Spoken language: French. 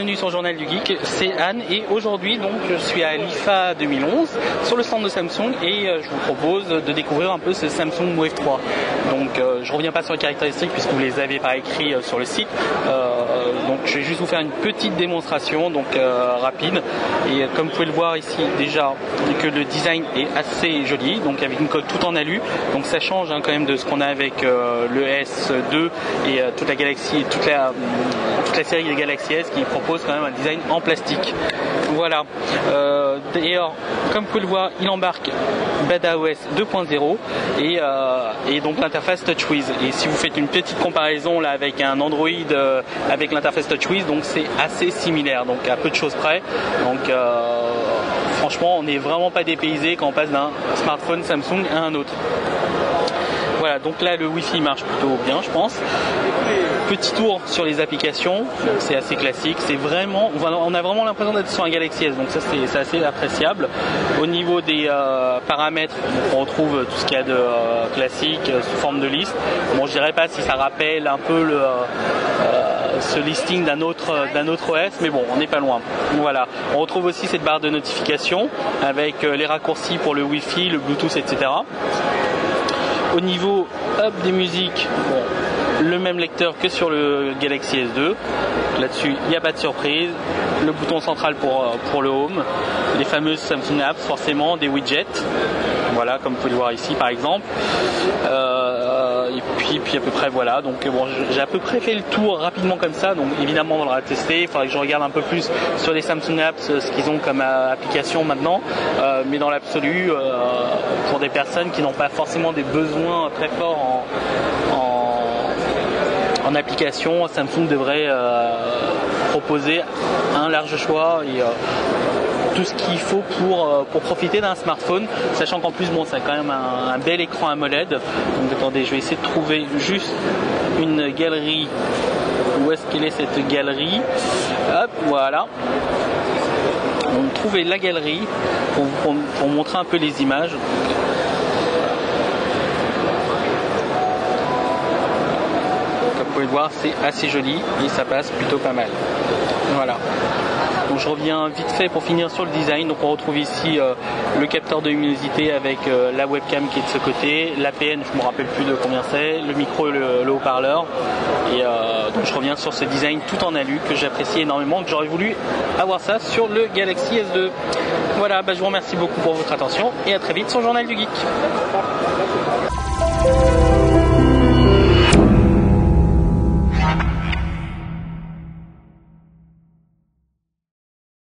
bienvenue sur le Journal du Geek, c'est Anne et aujourd'hui donc je suis à l'IFA 2011 sur le stand de Samsung et je vous propose de découvrir un peu ce Samsung Wave 3. Donc je reviens pas sur les caractéristiques puisque vous les avez par écrit sur le site, donc je vais juste vous faire une petite démonstration donc rapide et comme vous pouvez le voir ici déjà que le design est assez joli, donc avec une coque tout en alu, donc ça change quand même de ce qu'on a avec le S2 et toute la Galaxy, toute la série des Galaxy S qui propose quand même un design en plastique. Voilà. D'ailleurs, comme vous pouvez le voir, il embarque BadaOS 2.0 et donc l'interface TouchWiz. Et si vous faites une petite comparaison là avec un Android avec l'interface TouchWiz, donc c'est assez similaire, donc à peu de choses près. Donc franchement, on n'est vraiment pas dépaysé quand on passe d'un smartphone Samsung à un autre. Voilà, donc là le Wi-Fi marche plutôt bien, je pense. Petit tour sur les applications, c'est assez classique, c'est vraiment, on a vraiment l'impression d'être sur un Galaxy S, donc ça c'est assez appréciable. Au niveau des paramètres, on retrouve tout ce qu'il y a de classique sous forme de liste. Bon, je dirais pas si ça rappelle un peu ce listing d'un autre OS, mais bon, on n'est pas loin. Voilà, on retrouve aussi cette barre de notification avec les raccourcis pour le Wi-Fi, le Bluetooth, etc. Au niveau des musiques, bon, le même lecteur que sur le Galaxy S2. Là-dessus, il n'y a pas de surprise. Le bouton central pour le Home. Les fameuses Samsung Apps, forcément, des widgets. Voilà, comme vous pouvez le voir ici, par exemple. Et puis à peu près, voilà. Donc bon, j'ai à peu près fait le tour rapidement comme ça. Donc évidemment, on l'aura testé. Il faudra que je regarde un peu plus sur les Samsung Apps ce qu'ils ont comme application maintenant. Mais dans l'absolu, pour des personnes qui n'ont pas forcément des besoins très forts en application, Samsung devrait proposer un large choix et tout ce qu'il faut pour profiter d'un smartphone, sachant qu'en plus bon, c'est quand même un bel écran AMOLED. Donc attendez, je vais essayer de trouver juste une galerie. Où est-ce qu'elle est cette galerie? Hop, voilà. Donc trouver la galerie pour montrer un peu les images. Comme vous pouvez le voir, c'est assez joli et ça passe plutôt pas mal. Voilà. Donc je reviens vite fait pour finir sur le design. Donc on retrouve ici le capteur de luminosité avec la webcam qui est de ce côté, l'APN, je ne me rappelle plus de combien c'est, le micro et le haut-parleur. Et donc je reviens sur ce design tout en alu que j'apprécie énormément, que j'aurais voulu avoir ça sur le Galaxy S2. Voilà, je vous remercie beaucoup pour votre attention et à très vite sur le Journal du Geek.